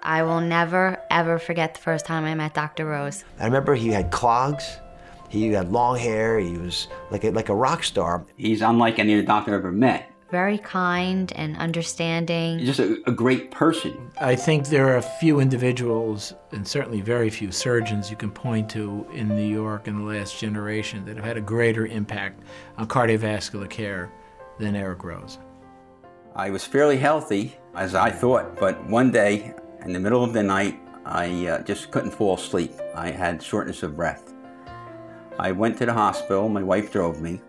I will never, ever forget the first time I met Dr. Rose. I remember he had clogs, he had long hair, he was like a rock star. He's unlike any other doctor I've ever met. Very kind and understanding. He's just a great person. I think there are a few individuals, and certainly very few surgeons you can point to in New York in the last generation that have had a greater impact on cardiovascular care than Eric Rose. I was fairly healthy, as I thought, but one day, in the middle of the night, I just couldn't fall asleep. I had shortness of breath. I went to the hospital, my wife drove me,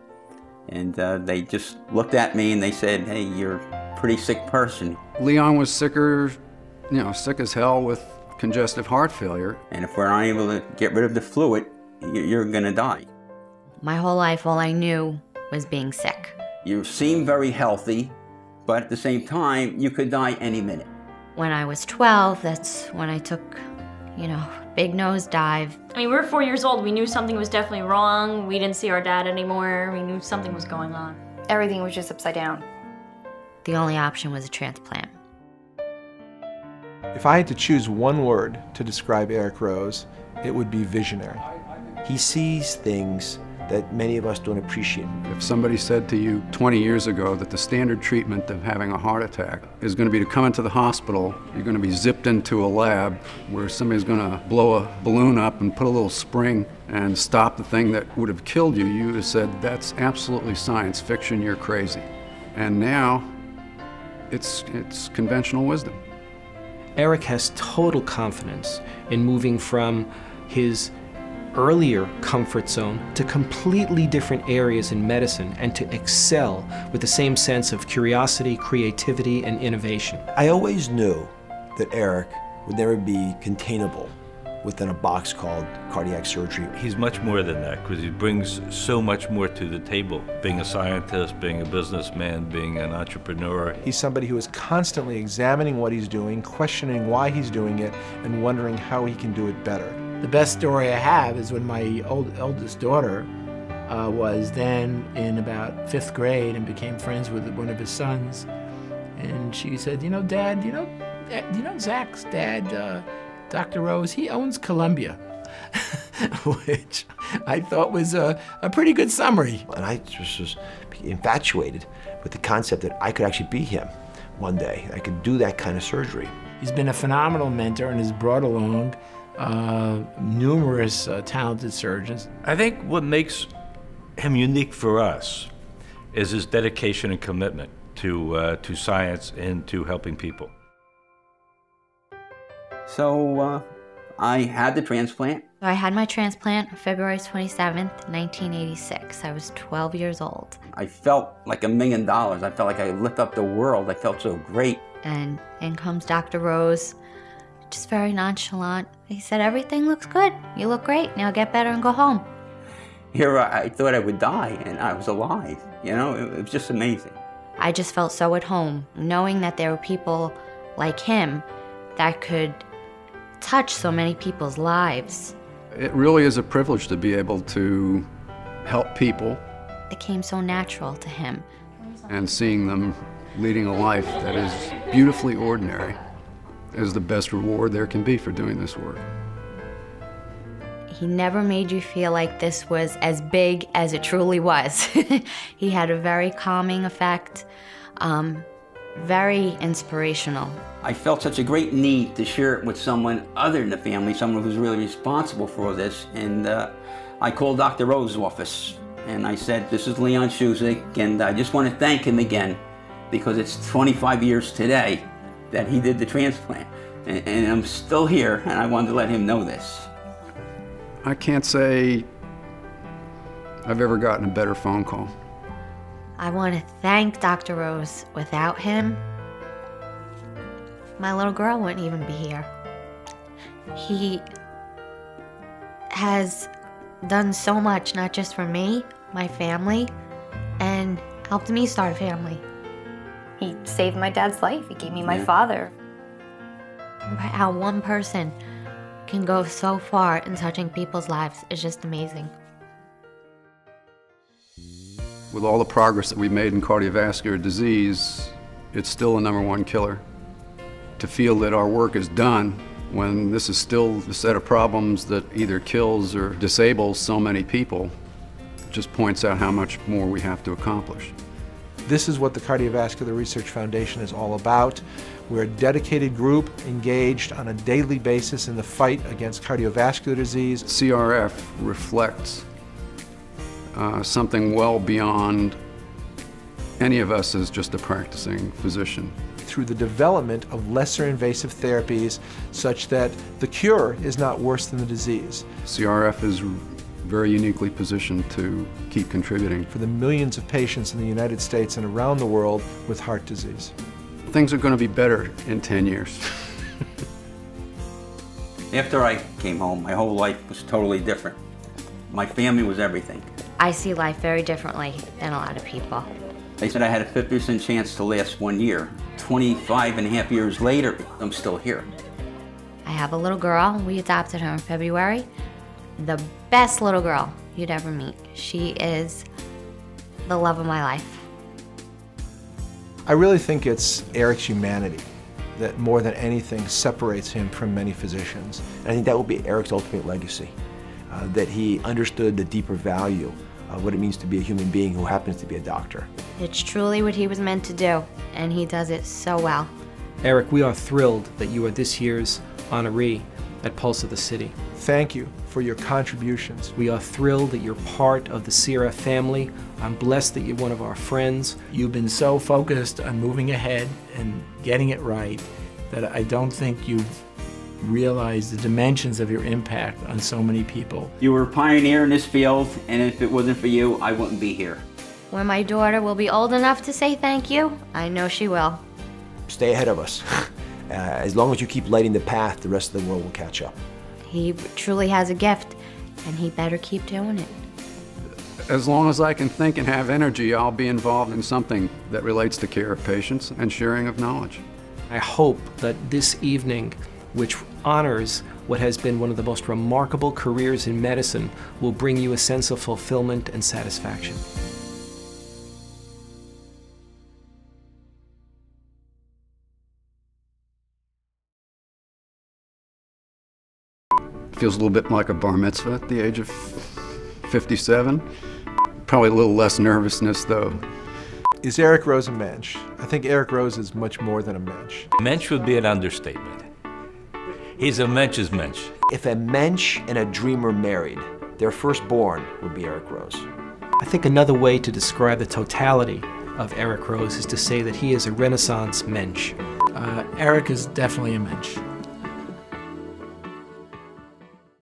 and they just looked at me and they said, hey, you're a pretty sick person. Leon was sicker, sick as hell with congestive heart failure. And if we're not able to get rid of the fluid, you're gonna die. My whole life, all I knew was being sick. You seem very healthy, but at the same time, you could die any minute. When I was 12, that's when I took, big nosedive. I mean, we were 4 years old. We knew something was definitely wrong. We didn't see our dad anymore. We knew something was going on. Everything was just upside down. The only option was a transplant. If I had to choose one word to describe Eric Rose, it would be visionary. He sees things that many of us don't appreciate. If somebody said to you 20 years ago that the standard treatment of having a heart attack is going to be to come into the hospital, you're going to be zipped into a lab where somebody's going to blow a balloon up and put a little spring and stop the thing that would have killed you, you would have said, that's absolutely science fiction, you're crazy. And now, it's conventional wisdom. Eric has total confidence in moving from his earlier comfort zone to completely different areas in medicine and to excel with the same sense of curiosity, creativity, and innovation. I always knew that Eric would never be containable within a box called cardiac surgery. He's much more than that because he brings so much more to the table. Being a scientist, being a businessman, being an entrepreneur. He's somebody who is constantly examining what he's doing, questioning why he's doing it, and wondering how he can do it better. The best story I have is when my eldest daughter was then in about 5th grade and became friends with one of his sons. And she said, Dad, Zach's dad, Dr. Rose, he owns Columbia, which I thought was a pretty good summary. And I just was infatuated with the concept that I could actually be him one day. I could do that kind of surgery. He's been a phenomenal mentor and has brought along numerous talented surgeons. I think what makes him unique for us is his dedication and commitment to science and to helping people. So I had the transplant. I had my transplant on February 27th, 1986. I was 12 years old. I felt like $1 million. I felt like I could lift up the world. I felt so great. And in comes Dr. Rose, just very nonchalant. He said, everything looks good. You look great. Now get better and go home. Here I thought I would die, and I was alive. It was just amazing. I just felt so at home, knowing that there were people like him that could touch so many people's lives. It really is a privilege to be able to help people. It came so natural to him. And seeing them leading a life that is beautifully ordinary is the best reward there can be for doing this work. He never made you feel like this was as big as it truly was. He had a very calming effect, very inspirational. I felt such a great need to share it with someone other than the family, someone who's really responsible for all this. And I called Dr. Rose's office and I said, this is Leon Shuzak, and I just want to thank him again because it's 25 years today that he did the transplant. And I'm still here, and I wanted to let him know this. I can't say I've ever gotten a better phone call. I want to thank Dr. Rose. Without him, my little girl wouldn't even be here. He has done so much, not just for me, my family, and helped me start a family. He saved my dad's life. He gave me my father. How one person can go so far in touching people's lives is just amazing. With all the progress that we made in cardiovascular disease, it's still the #1 killer. to feel that our work is done when this is still a set of problems that either kills or disables so many people just points out how much more we have to accomplish. This is what the Cardiovascular Research Foundation is all about. We're a dedicated group engaged on a daily basis in the fight against cardiovascular disease. CRF reflects something well beyond any of us as just a practicing physician. Through the development of lesser invasive therapies such that the cure is not worse than the disease. CRF is very uniquely positioned to keep contributing. For the millions of patients in the United States and around the world with heart disease. Things are going to be better in 10 years. After I came home, my whole life was totally different. My family was everything. I see life very differently than a lot of people. They said I had a 50% chance to last 1 year. 25 and a half years later, I'm still here. I have a little girl. We adopted her in February. The best little girl you'd ever meet. She is the love of my life. I really think it's Eric's humanity that more than anything separates him from many physicians. And I think that will be Eric's ultimate legacy, that he understood the deeper value of what it means to be a human being who happens to be a doctor. It's truly what he was meant to do, and he does it so well. Eric, we are thrilled that you are this year's honoree at Pulse of the City. Thank you for your contributions. We are thrilled that you're part of the CRF family. I'm blessed that you're one of our friends. You've been so focused on moving ahead and getting it right that I don't think you've realized the dimensions of your impact on so many people. You were a pioneer in this field, and if it wasn't for you, I wouldn't be here. When my daughter will be old enough to say thank you, I know she will. Stay ahead of us. As long as you keep lighting the path, the rest of the world will catch up. He truly has a gift, and he better keep doing it. As long as I can think and have energy, I'll be involved in something that relates to care of patients and sharing of knowledge. I hope that this evening, which honors what has been one of the most remarkable careers in medicine, will bring you a sense of fulfillment and satisfaction. Feels a little bit like a bar mitzvah at the age of 57. Probably a little less nervousness, though. Is Eric Rose a mensch? I think Eric Rose is much more than a mensch. Mensch would be an understatement. He's a mensch's mensch. If a mensch and a dreamer married, their firstborn would be Eric Rose. I think another way to describe the totality of Eric Rose is to say that he is a Renaissance mensch. Eric is definitely a mensch.